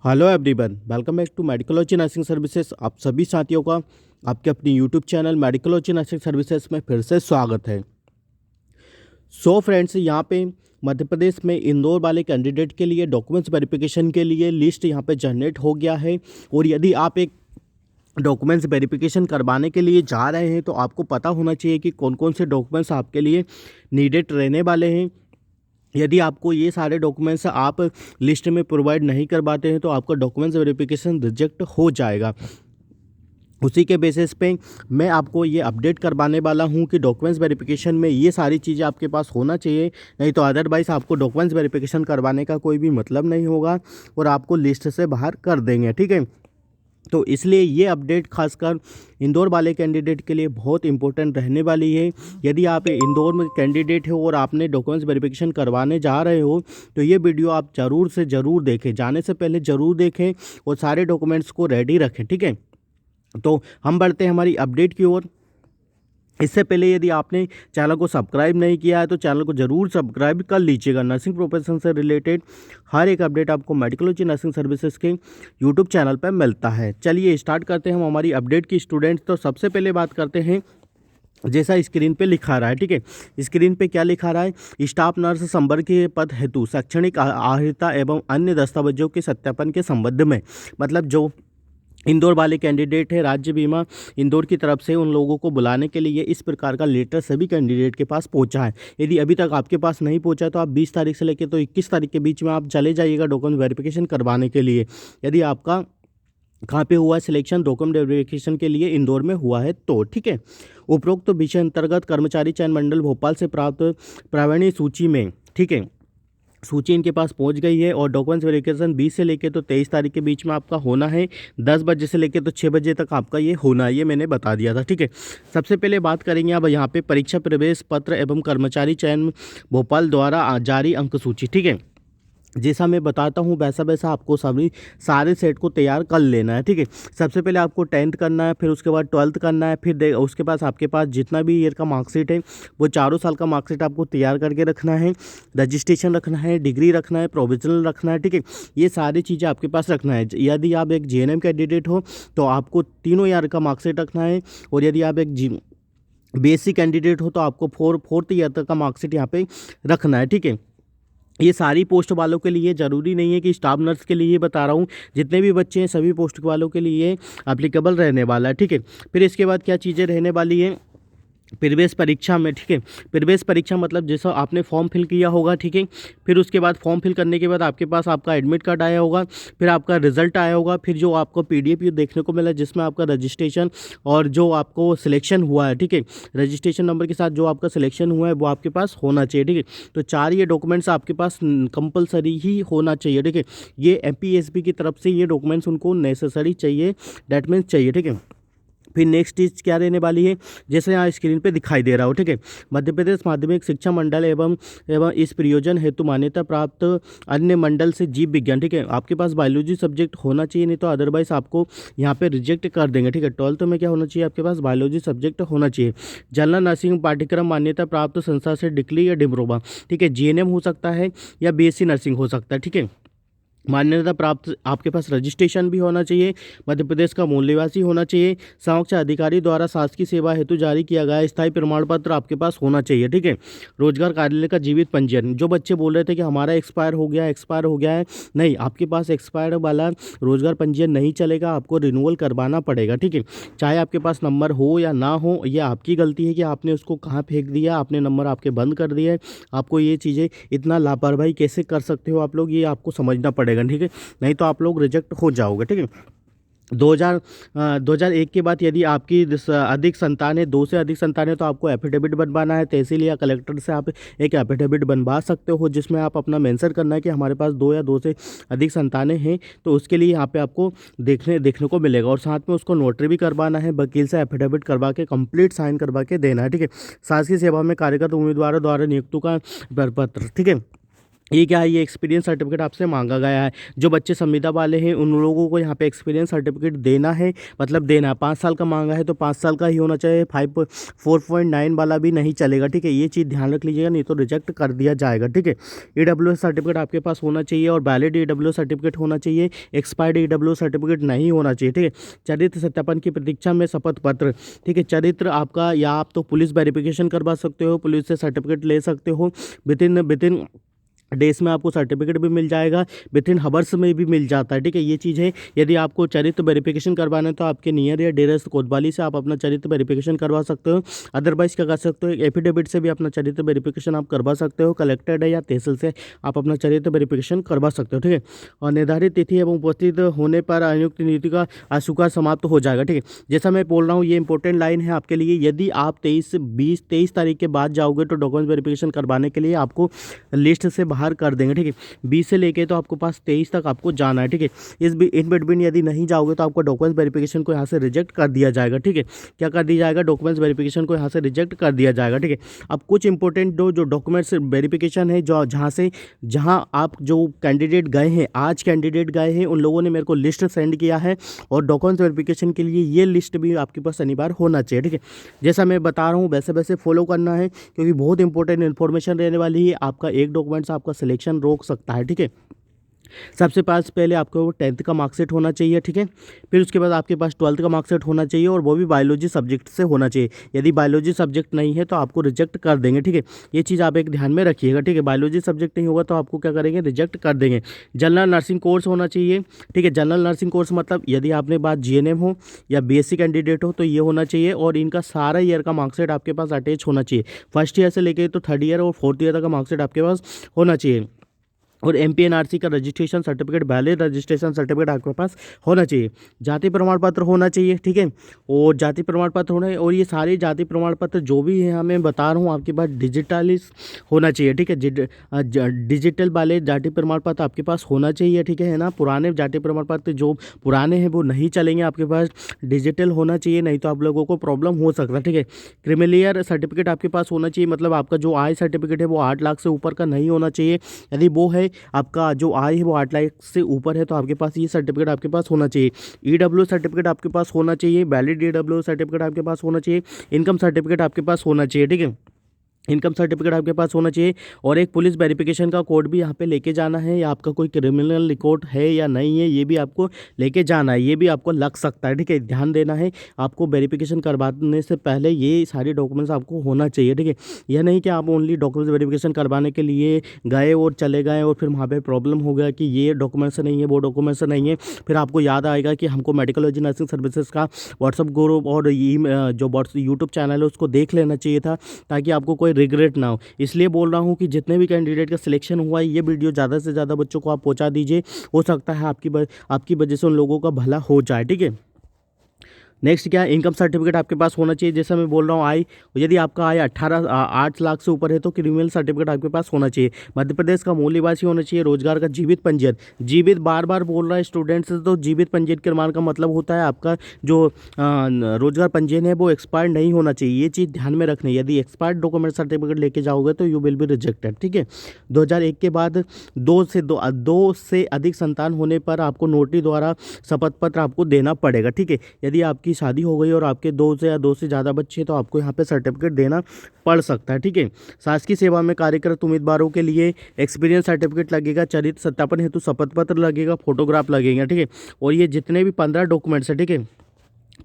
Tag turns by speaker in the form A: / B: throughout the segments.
A: Hello everyone, welcome back to Medicology Nursing Services. आप सभी साथियों का आपके अपनी YouTube channel Medicology Nursing Services में फिर से स्वागत है। फ्रेंड्स, यहाँ पे मध्य प्रदेश में इंदौर वाले कैंडिडेट के लिए डॉक्यूमेंट्स वेरिफिकेशन के लिए लिस्ट यहाँ पे जनरेट हो गया है। और यदि आप एक डॉक्यूमेंट्स वेरिफिकेशन करवाने के लिए जा रहे हैं तो आपको पता होना चाहिए कि कौन कौन से डॉक्यूमेंट्स आपके लिए नीडेड रहने वाले हैं। यदि आपको ये सारे डॉक्यूमेंट्स आप लिस्ट में प्रोवाइड नहीं करवाते हैं तो आपका डॉक्यूमेंट्स वेरिफिकेशन रिजेक्ट हो जाएगा। उसी के बेसिस पे मैं आपको ये अपडेट करवाने वाला हूँ कि डॉक्यूमेंट्स वेरिफिकेशन में ये सारी चीज़ें आपके पास होना चाहिए, नहीं तो अदरवाइज़ आपको डॉक्यूमेंट्स वेरिफिकेशन करवाने का कोई भी मतलब नहीं होगा और आपको लिस्ट से बाहर कर देंगे। ठीक है, तो इसलिए ये अपडेट खासकर इंदौर वाले कैंडिडेट के लिए बहुत इंपॉर्टेंट रहने वाली है। यदि आप इंदौर में कैंडिडेट हो और आपने डॉक्यूमेंट्स वेरिफिकेशन करवाने जा रहे हो तो ये वीडियो आप ज़रूर से ज़रूर देखें, जाने से पहले ज़रूर देखें और सारे डॉक्यूमेंट्स को रेडी रखें। ठीक है, तो हम बढ़ते हैं हमारी अपडेट की ओर। इससे पहले यदि आपने चैनल को सब्सक्राइब नहीं किया है तो चैनल को ज़रूर सब्सक्राइब कर लीजिएगा। नर्सिंग प्रोफेशन से रिलेटेड हर एक अपडेट आपको मेडिकोलॉजी नर्सिंग सर्विसेज के यूट्यूब चैनल पर मिलता है। चलिए स्टार्ट करते हैं हम हमारी अपडेट की स्टूडेंट्स। तो सबसे पहले बात करते हैं जैसा स्क्रीन पे लिखा रहा है। ठीक है, स्क्रीन पे क्या लिखा रहा है? स्टाफ नर्स संवर्ग के पद हेतु शैक्षणिक अर्हता एवं अन्य दस्तावेजों के सत्यापन के संबंध में, मतलब जो इंदौर वाले कैंडिडेट है, राज्य बीमा इंदौर की तरफ से उन लोगों को बुलाने के लिए इस प्रकार का लेटर सभी कैंडिडेट के पास पहुंचा है। यदि अभी तक आपके पास नहीं पहुंचा है तो आप 20 तारीख से लेकर तो 21 तारीख के बीच में आप चले जाइएगा डॉक्यूमेंट वेरिफिकेशन करवाने के लिए। यदि आपका कहाँ पे हुआ है सिलेक्शन डॉक्यूमेंट वेरिफिकेशन के लिए, इंदौर में हुआ है तो। ठीक है, उपरोक्त विषय अंतर्गत कर्मचारी चयन मंडल भोपाल से प्राप्त प्रावीण्य सूची में, ठीक है, सूची इनके पास पहुंच गई है। और डॉक्यूमेंट्स वेरिफिकेशन 20 से लेके तो 23 तारीख के बीच में आपका होना है। 10 बजे से लेके तो 6 बजे तक आपका ये होना है, ये मैंने बता दिया था। ठीक है, सबसे पहले बात करेंगे अब यहाँ पे परीक्षा प्रवेश पत्र एवं कर्मचारी चयन भोपाल द्वारा जारी अंक सूची। ठीक है, जैसा मैं बताता हूँ वैसा वैसा आपको सभी सारे सेट को तैयार कर लेना है। ठीक है, सबसे पहले आपको 10th करना है, फिर उसके बाद 12th करना है, फिर उसके बाद आपके पास जितना भी ईयर का मार्कशीट है वो चारों साल का मार्कशीट आपको तैयार करके रखना है। रजिस्ट्रेशन रखना है, डिग्री रखना है, प्रोविजनल रखना है। ठीक है, ये सारी चीज़ें आपके पास रखना है। यदि आप एक JNM कैंडिडेट हो तो आपको तीनों ईयर का मार्कशीट रखना है। और यदि आप एक BSc कैंडिडेट हो तो आपको फोर्थ ईयर तक का मार्कशीट यहाँ पे रखना है। ठीक है, ये सारी पोस्ट वालों के लिए ज़रूरी नहीं है कि स्टाफ नर्स के लिए बता रहा हूँ, जितने भी बच्चे हैं सभी पोस्ट वालों के लिए एप्लीकेबल रहने वाला है। ठीक है, फिर इसके बाद क्या चीज़ें रहने वाली हैं प्रवेश परीक्षा में। ठीक है, प्रवेश परीक्षा मतलब जैसा आपने फॉर्म फिल किया होगा। ठीक है, फिर उसके बाद फॉर्म फिल करने के बाद आपके पास आपका एडमिट कार्ड आया होगा, फिर आपका रिजल्ट आया होगा, फिर जो आपको PDF देखने को मिला जिसमें आपका रजिस्ट्रेशन और जो आपको सिलेक्शन हुआ है। ठीक है, रजिस्ट्रेशन नंबर के साथ जो आपका सिलेक्शन हुआ है वो आपके पास होना चाहिए। ठीक है, तो 4 ये डॉक्यूमेंट्स आपके पास कंपलसरी ही होना चाहिए। ठीक है, ये MPSB की तरफ से ये डॉक्यूमेंट्स उनको नेसेसरी चाहिए, डैट मीन्स चाहिए। ठीक है, फिर नेक्स्ट चीज़ क्या रहने वाली है, जैसे यहाँ स्क्रीन पे दिखाई दे रहा हो। ठीक है, मध्य प्रदेश माध्यमिक शिक्षा मंडल एवं इस प्रयोजन हेतु मान्यता प्राप्त अन्य मंडल से जीव विज्ञान। ठीक है, आपके पास बायोलॉजी सब्जेक्ट होना चाहिए, नहीं तो अदरवाइज आपको यहाँ पे रिजेक्ट कर देंगे। ठीक है, 12th में क्या होना चाहिए, आपके पास बायोलॉजी सब्जेक्ट होना चाहिए। जनरल नर्सिंग पाठ्यक्रम मान्यता प्राप्त संस्था से डिग्री या डिप्लोमा। ठीक है, JNM हो सकता है या BSc नर्सिंग हो सकता है। ठीक है, मान्यता प्राप्त आपके पास रजिस्ट्रेशन भी होना चाहिए, मध्य प्रदेश का मूल निवासी होना चाहिए, संरक्षण अधिकारी द्वारा शासकीय सेवा हेतु जारी किया गया स्थायी प्रमाण पत्र आपके पास होना चाहिए। ठीक है, रोजगार कार्यालय का जीवित पंजीयन। जो बच्चे बोल रहे थे कि हमारा एक्सपायर हो गया है, नहीं, आपके पास एक्सपायर वाला रोजगार पंजीयन नहीं चलेगा, आपको रिन्यूअल करवाना पड़ेगा। ठीक है, चाहे आपके पास नंबर हो या ना हो, यह आपकी गलती है कि आपने उसको कहाँ फेंक दिया, आपने नंबर आपके बंद कर दिया है। आपको ये चीज़ें इतना लापरवाही कैसे कर सकते हो आप लोग, ये आपको समझना पड़ेगा। ठीक है, नहीं तो आप लोग रिजेक्ट हो जाओगे। ठीक है, 2001 के बाद यदि आपकी अधिक संतान है, 2 से अधिक संतान है, तो आपको एफिडेविट बनवाना है। तहसील या कलेक्टर से आप एक एफिडेविट बनवा सकते हो जिसमें आप अपना मेंशन करना है कि हमारे पास 2 या 2 से अधिक संतानें हैं, तो उसके लिए यहाँ पे आपको देखने को मिलेगा। और साथ में उसको नोटरी भी करवाना है, वकील से एफिडेविट करवा के कंप्लीट साइन करवा के देना है। ठीक है, शासकीय सेवा में कार्यरत उम्मीदवारों द्वारा नियुक्तों का प्रपत्र। ठीक है, ये क्या है, ये एक्सपीरियंस सर्टिफिकेट आपसे मांगा गया है। जो बच्चे संविदा वाले हैं उन लोगों को यहाँ पे एक्सपीरियंस सर्टिफिकेट देना है, मतलब देना है। 5 साल का मांगा है तो 5 साल का ही होना चाहिए, 4.9 वाला भी नहीं चलेगा, ठीक है। ये चीज़ ध्यान रख लीजिएगा, नहीं तो रिजेक्ट कर दिया जाएगा, ठीक है। ईडब्ल्यूएस सर्टिफिकेट आपके पास होना चाहिए और वैलिड ईडब्ल्यूएस सर्टिफिकेट होना चाहिए, एक्सपायर्ड ईडब्ल्यूएस सर्टिफिकेट नहीं होना चाहिए, ठीक है। चरित्र सत्यापन की प्रतीक्षा में शपथ पत्र, ठीक है। चरित्र आपका, या आप तो पुलिस वेरिफिकेशन करवा सकते हो, पुलिस से सर्टिफिकेट ले सकते हो, विद इन डेज में आपको सर्टिफिकेट भी मिल जाएगा, विद इन हावर्स में भी मिल जाता है, ठीक है। ये चीज़ है। यदि आपको चरित्र वेरिफिकेशन करवाना है तो आपके नियर या डेरेस्ट कोतवाली से आप अपना चरित्र वेरिफिकेशन करवा सकते हो। अदरवाइज क्या कर सकते हो, एफिडेविट से भी अपना चरित्र वेरिफिकेशन आप करवा सकते हो। कलेक्टेड है या तहसील से आप अपना चरित्र वेरिफिकेशन करवा सकते हो, ठीक है। और निर्धारित तिथि एवं उपस्थित होने पर अनियुक्त नीति का अस्वीकार समाप्त हो जाएगा, ठीक है। जैसा मैं बोल रहा हूँ, ये इंपॉर्टेंट लाइन है आपके लिए। यदि आप 23 तारीख के बाद जाओगे तो डॉक्यूमेंट वेरिफिकेशन करवाने के लिए आपको लिस्ट से बाहर कर देंगे, ठीक है। 20 से लेके तो आपको पास 23 तक आपको जाना है, ठीक है। इन बिटवीन यदि नहीं जाओगे तो आपको डॉक्यूमेंट्स वेरिफिकेशन को यहाँ से रिजेक्ट कर दिया जाएगा, ठीक है। क्या कर दिया जाएगा, डॉक्यूमेंट्स वेरिफिकेशन को यहाँ से रिजेक्ट कर दिया जाएगा, ठीक है। अब कुछ इंपॉर्टेंट जो डॉक्यूमेंट्स वेरिफिकेशन है, जो जहाँ आप जो कैंडिडेट गए हैं, आज कैंडिडेट गए हैं, उन लोगों ने मेरे को लिस्ट सेंड किया है और डॉक्यूमेंट्स वेरिफिकेशन के लिए ये लिस्ट भी आपके पास अनिवार्य होना चाहिए, ठीक है। जैसा मैं बता रहा हूँ वैसे वैसे फॉलो करना है, क्योंकि बहुत इंपॉर्टेंट इन्फॉर्मेशन रहने वाली है। आपका एक डॉक्यूमेंट्स आपका सिलेक्शन रोक सकता है, ठीक है। सबसे पास पहले आपको 10th का मार्कशीट होना चाहिए, ठीक है। फिर उसके बाद आपके पास 12th का मार्कशीट होना चाहिए और वो भी बायोलॉजी सब्जेक्ट से होना चाहिए। यदि बायोलॉजी सब्जेक्ट नहीं है तो आपको रिजेक्ट कर देंगे, ठीक है। ये चीज़ आप एक ध्यान में रखिएगा, ठीक है। बायोलॉजी सब्जेक्ट नहीं होगा तो आपको क्या करेंगे, रिजेक्ट कर देंगे। जनरल नर्सिंग कोर्स होना चाहिए, ठीक है। जनरल नर्सिंग कोर्स मतलब यदि आपने बात जीएनएम हो या बीएससी कैंडिडेट हो तो ये होना चाहिए, और इनका सारा ईयर का मार्कशीट आपके पास अटैच होना चाहिए। फर्स्ट ईयर से लेकर तो 3rd ईयर और 4th ईयर तक का मार्कशीट आपके पास होना चाहिए। और एमपीएनआरसी का registration certificate, valid registration certificate आपके पास होना चाहिए। जाति प्रमाण पत्र होना चाहिए, ठीक है। और जाति प्रमाण पत्र होना है, और ये सारे जाति प्रमाण पत्र जो भी है हमें बता रहा हूँ आपके पास डिजिटलिस होना चाहिए, ठीक है। डिजिटल वाले जाति प्रमाण पत्र आपके पास होना चाहिए, ठीक है ना। पुराने जाति प्रमाण पत्र जो पुराने हैं वो नहीं चलेंगे, आपके पास डिजिटल होना चाहिए, नहीं तो आप लोगों को प्रॉब्लम हो सकता है, ठीक है। क्रिमिलियर सर्टिफिकेट आपके पास होना चाहिए, मतलब आपका जो आय सर्टिफिकेट है वो 8 लाख से ऊपर का नहीं होना चाहिए। यदि वो है, आपका जो आय है वो 8 लाख से ऊपर है, तो आपके पास ये सर्टिफिकेट आपके पास होना चाहिए। ईडब्ल्यू सर्टिफिकेट आपके पास होना चाहिए, वैलिड ईडब्ल्यू सर्टिफिकेट आपके पास होना चाहिए, इनकम सर्टिफिकेट आपके पास होना चाहिए, ठीक है। इनकम सर्टिफिकेट आपके पास होना चाहिए, और एक पुलिस वेरिफिकेशन का कोड भी यहाँ पे लेके जाना है, या आपका कोई क्रिमिनल रिकॉर्ड है या नहीं है ये भी आपको लेके जाना है, ये भी आपको लग सकता है, ठीक है। ध्यान देना है, आपको वेरिफिकेशन करवाने से पहले ये सारे डॉक्यूमेंट्स आपको होना चाहिए, ठीक है। यह नहीं कि आप ओनली डॉक्यूमेंट्स वेरिफिकेशन करवाने के लिए गए और चले गए और फिर वहाँ पर प्रॉब्लम हो गया कि ये डॉक्यूमेंट्स नहीं है, वो डॉक्यूमेंट्स नहीं है, फिर आपको याद आएगा कि हमको मेडिकलॉजी नर्सिंग सर्विसेज का व्हाट्सअप ग्रुप और जो यूट्यूब चैनल है उसको देख लेना चाहिए था, ताकि आपको कोई रिग्रेट ना हो। इसलिए बोल रहा हूँ कि जितने भी कैंडिडेट का सिलेक्शन हुआ है ये वीडियो ज़्यादा से ज़्यादा बच्चों को आप पहुँचा दीजिए, हो सकता है आपकी वजह से उन लोगों का भला हो जाए, ठीक है। नेक्स्ट क्या है, इनकम सर्टिफिकेट आपके पास होना चाहिए। जैसा मैं बोल रहा हूँ आय, यदि आपका आय 8 लाख से ऊपर है तो क्रिमिनल सर्टिफिकेट आपके पास होना चाहिए। मध्य प्रदेश का मूल निवासी होना चाहिए। रोजगार का जीवित पंजीयन, जीवित बार बार बोल रहा है स्टूडेंट्स, तो जीवित पंजीयन निर्माण का मतलब होता है आपका जो रोजगार पंजीयन है वो एक्सपायर्ड नहीं होना चाहिए। ये चीज़ ध्यान में रखनी है, यदि एक्सपायर्ड डॉक्यूमेंट सर्टिफिकेट लेके जाओगे तो यू विल बी रिजेक्टेड, ठीक है। 2001 के बाद 2 से अधिक संतान होने पर आपको नोटरी द्वारा शपथ पत्र आपको देना पड़ेगा, ठीक है। यदि आपकी शादी हो गई और आपके 2 से ज़्यादा बच्चे हैं तो आपको यहाँ पे सर्टिफिकेट देना पड़ सकता है, ठीक है। शासकीय सेवा में कार्यरत उम्मीदवारों के लिए एक्सपीरियंस सर्टिफिकेट लगेगा, चरित्र सत्यापन हेतु शपथ पत्र लगेगा, फोटोग्राफ लगेगा, ठीक है। और ये जितने भी 15 डॉक्यूमेंट्स है, ठीक है,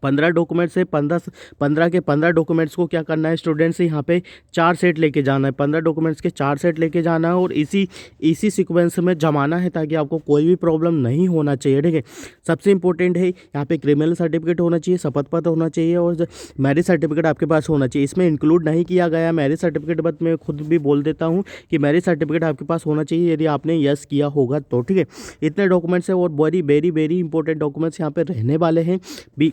A: 15 डॉक्यूमेंट्स है, 15 के 15 डॉक्यूमेंट्स को क्या करना है स्टूडेंट्स, यहाँ पे 4 सेट लेके जाना है। 15 डॉक्यूमेंट्स के 4 सेट लेके जाना है और इसी सीक्वेंस में जमाना है, ताकि आपको कोई भी प्रॉब्लम नहीं होना चाहिए, ठीक है। सबसे इंपॉर्टेंट है यहाँ पे क्रिमिनल सर्टिफिकेट होना चाहिए, शपथ पत्र होना चाहिए, और मैरिज सर्टिफिकेट आपके पास होना चाहिए। इसमें इंक्लूड नहीं किया गया मैरिज सर्टिफिकेट, बट मैं खुद भी बोल देता हूँ कि मैरिज सर्टिफिकेट आपके पास होना चाहिए यदि आपने यस किया होगा तो, ठीक है। इतने डॉक्यूमेंट्स हैं और very very very important documents यहाँ पे रहने वाले हैं भी।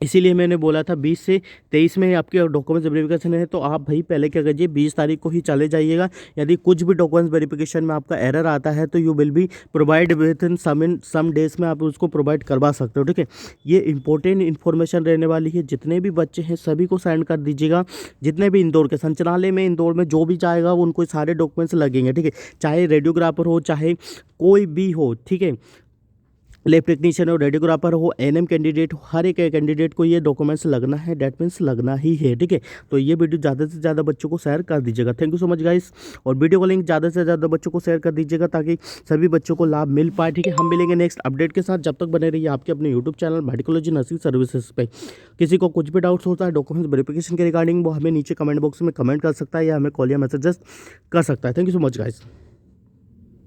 A: इसीलिए मैंने बोला था 20 से 23 में आपके डॉक्यूमेंट्स वेरिफिकेशन है, तो आप भाई पहले क्या कीजिए 20 तारीख को ही चले जाइएगा। यदि कुछ भी डॉक्यूमेंट्स वेरिफिकेशन में आपका एरर आता है तो you will be provide with in some days में आप उसको प्रोवाइड करवा सकते हो, ठीक है। ये इंपॉर्टेंट इन्फॉर्मेशन रहने वाली है। जितने भी बच्चे हैं सभी को सेंड कर दीजिएगा। जितने भी इंदौर के संचालय में इंदौर में जो भी जाएगा वो उनको सारे डॉक्यूमेंट्स लगेंगे, ठीक है। चाहे रेडियोग्राफर हो, चाहे कोई भी हो, ठीक है। लैब टेक्नीशियन हो, रेडियोग्राफर हो, एएनएम कैंडिडेट हो, हर एक कैंडिडेट को ये डॉक्यूमेंट्स लगना है, डेट मीन्स लगना ही है, ठीक है। तो ये वीडियो ज़्यादा से ज़्यादा बच्चों को शेयर कर दीजिएगा। Thank you so much guys. और वीडियो को लिंक ज़्यादा से ज़्यादा बच्चों को शेयर कर दीजिएगा ताकि सभी बच्चों को लाभ मिल पाए, ठीक है। हम मिलेंगे नेक्स्ट अपडेट के साथ। जब तक बने रहिए आपके अपने YouTube channel Medicology Nursing services पे। किसी को कुछ भी डाउट्स होता है डॉक्यूमेंट्स वेरिफिकेशन के रिगार्डिंग, वो हमें नीचे कमेंट बॉक्स में कमेंट कर सकता है या हमें कॉल या मैसेजेस कर सकता है। Thank you so much guys.